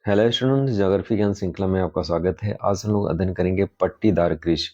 Hello students, geography ज्ञान श्रृंखला में आपका स्वागत है। आज हम लोग अध्ययन करेंगे पट्टीदार कृषि,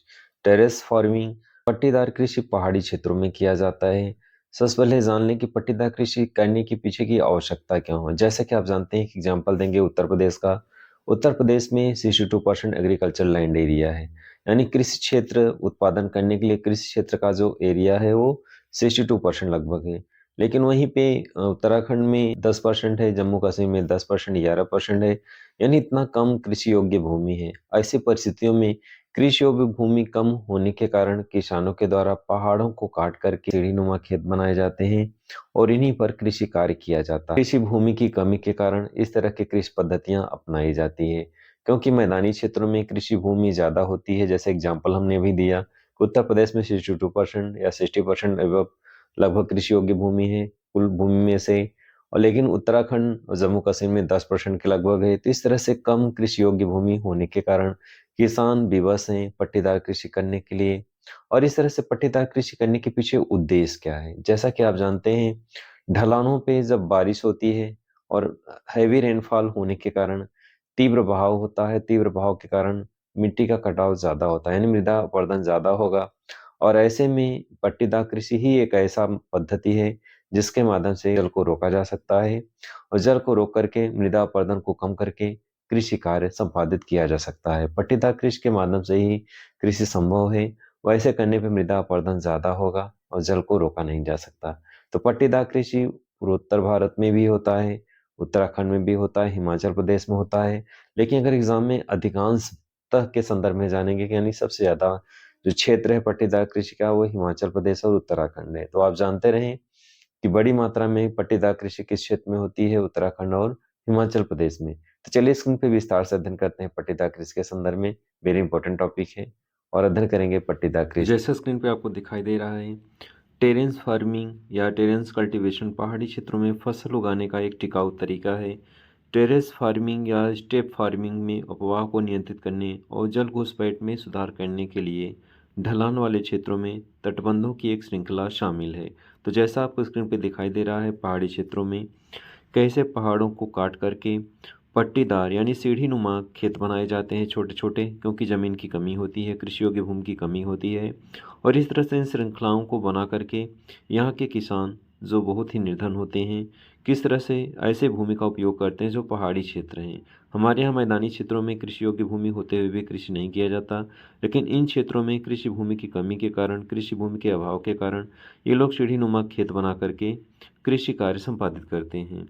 टेरेस फार्मिंग। पट्टीदार कृषि पहाड़ी क्षेत्रों में किया जाता है। सबसे पहले जान लें कि पट्टीदार कृषि करने के पीछे की आवश्यकता क्यों है। जैसे कि आप जानते हैं कि एग्जाम्पल देंगे उत्तर प्रदेश का। उत्तर प्रदेश में 62% एग्रीकल्चर लैंड एरिया है, यानी कृषि क्षेत्र उत्पादन करने के लिए कृषि क्षेत्र का जो एरिया है वो 62% लगभग है। लेकिन वहीं पे उत्तराखंड में 10% है, जम्मू कश्मीर में 10%, 11% है, यानी इतना कम कृषि योग्य भूमि है। ऐसी परिस्थितियों में कृषि योग्य भूमि कम होने के कारण किसानों के द्वारा पहाड़ों को काट करके सीढ़ीनुमा खेत बनाए जाते हैं और इन्हीं पर कृषि कार्य किया जाता है। कृषि भूमि की कमी के कारण इस तरह की कृषि पद्धतियां अपनाई जाती है, क्योंकि मैदानी क्षेत्रों में कृषि भूमि ज्यादा होती है। जैसे एग्जाम्पल हमने अभी दिया, उत्तर प्रदेश में 62% या 60% लगभग कृषि योग्य भूमि है कुल भूमि में से, और लेकिन उत्तराखंड और जम्मू कश्मीर में 10% के लगभग है। तो इस तरह से कम कृषि योग्य भूमि होने के कारण किसान विवश हैं पट्टीदार कृषि करने के लिए। और इस तरह से पट्टीदार कृषि करने के पीछे उद्देश्य क्या है, जैसा कि आप जानते हैं, ढलानों पे जब बारिश होती है और हैवी रेनफॉल होने के कारण तीव्र बहाव होता है। तीव्र बहाव के कारण मिट्टी का कटाव ज्यादा होता है, यानी मृदा अपरदन ज्यादा होगा। और ऐसे में पट्टीदार कृषि ही एक ऐसा पद्धति है जिसके माध्यम से जल को रोका जा सकता है और जल को रोक करके मृदा अपरदन को कम करके कृषि कार्य संपादित किया जा सकता है। पट्टीदार कृषि के माध्यम से ही कृषि संभव है। वैसे करने पे मृदा अपरदन ज्यादा होगा और जल को रोका नहीं जा सकता। तो पट्टीदार कृषि पूर्वोत्तर भारत में भी होता है, उत्तराखंड में भी होता है, हिमाचल प्रदेश में होता है। लेकिन अगर एग्जाम में अधिकांशतः के संदर्भ में जानेंगे कि यानी सबसे ज्यादा जो क्षेत्र है पट्टीदार कृषि का वो हिमाचल प्रदेश और उत्तराखंड है, तो आप जानते रहें कि बड़ी मात्रा में पट्टीदार कृषि किस क्षेत्र में होती है, उत्तराखंड और हिमाचल प्रदेश में। तो चलिए स्क्रीन पे विस्तार से अध्ययन करते हैं पट्टीदार कृषि के संदर्भ में। वेरी इंपॉर्टेंट टॉपिक है और अध्ययन करेंगे पट्टीदार कृषि। जैसे स्क्रीन पे आपको दिखाई दे रहा है, टेरेस फार्मिंग या टेरेस कल्टीवेशन पहाड़ी क्षेत्रों में फसल उगाने का एक टिकाऊ तरीका है। टेरेस फार्मिंग या स्टेप फार्मिंग में अपवाह को नियंत्रित करने और जल घुसपैठ में सुधार करने के लिए ढलान वाले क्षेत्रों में तटबंधों की एक श्रृंखला शामिल है। तो जैसा आपको स्क्रीन पर दिखाई दे रहा है, पहाड़ी क्षेत्रों में कैसे पहाड़ों को काट करके पट्टीदार यानी सीढ़ी नुमा खेत बनाए जाते हैं छोटे छोटे, क्योंकि ज़मीन की कमी होती है, कृषि योग्य भूमि की कमी होती है। और इस तरह से इन श्रृंखलाओं को बना करके यहाँ के किसान जो बहुत ही निर्धन होते हैं, किस तरह से ऐसे भूमि का उपयोग करते हैं जो पहाड़ी क्षेत्र हैं। हमारे यहाँ मैदानी क्षेत्रों में कृषि योग्य भूमि होते हुए भी कृषि नहीं किया जाता, लेकिन इन क्षेत्रों में कृषि भूमि की कमी के कारण, कृषि भूमि के अभाव के कारण ये लोग सीढ़ी नुमा खेत बना करके कृषि कार्य संपादित करते हैं।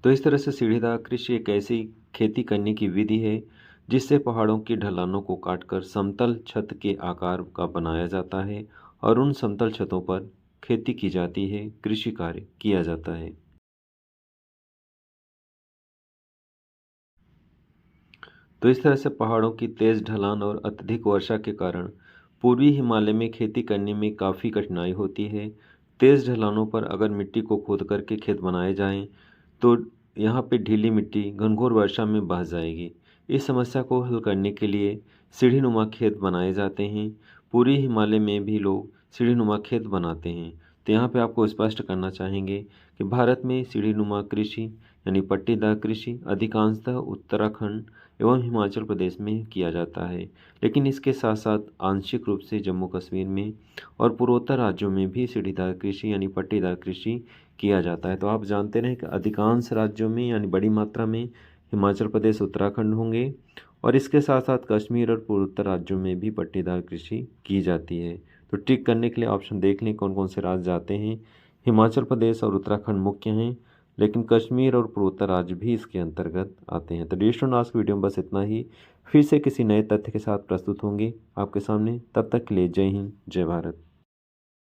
तो इस तरह से सीढ़ीदार कृषि एक ऐसी खेती करने की विधि है जिससे पहाड़ों की ढलानों को काटकर समतल छत के आकार का बनाया जाता है और उन समतल छतों पर खेती की जाती है, कृषि कार्य किया जाता है। तो इस तरह से पहाड़ों की तेज ढलान और अत्यधिक वर्षा के कारण पूर्वी हिमालय में खेती करने में काफ़ी कठिनाई होती है। तेज ढलानों पर अगर मिट्टी को खोद करके खेत बनाए जाएं तो यहाँ पे ढीली मिट्टी घनघोर वर्षा में बह जाएगी। इस समस्या को हल करने के लिए सीढ़ीनुमा खेत बनाए जाते हैं। पूर्वी हिमालय में भी लोग सीढ़ीनुमा खेत बनाते हैं। तो यहाँ पे आपको स्पष्ट करना चाहेंगे कि भारत में सीढ़ीनुमा कृषि यानी पट्टीदार कृषि अधिकांशतः उत्तराखंड एवं हिमाचल प्रदेश में किया जाता है, लेकिन इसके साथ साथ आंशिक रूप से जम्मू कश्मीर में और पूर्वोत्तर राज्यों में भी सीढ़ीदार कृषि यानी पट्टीदार कृषि किया जाता है। तो आप जानते रहें कि अधिकांश राज्यों में यानी बड़ी मात्रा में हिमाचल प्रदेश, उत्तराखंड होंगे और इसके साथ साथ कश्मीर और पूर्वोत्तर राज्यों में भी पट्टीदार कृषि की जाती है। तो टिक करने के लिए ऑप्शन देख लें कौन कौन से राज्य जाते हैं। हिमाचल प्रदेश और उत्तराखंड मुख्य हैं, लेकिन कश्मीर और पूर्वोत्तर राज्य भी इसके अंतर्गत आते हैं। तो डियर स्टूडेंट, आज की वीडियो में बस इतना ही। फिर से किसी नए तथ्य के साथ प्रस्तुत होंगे आपके सामने। तब तक के लिए जय हिंद, जय भारत।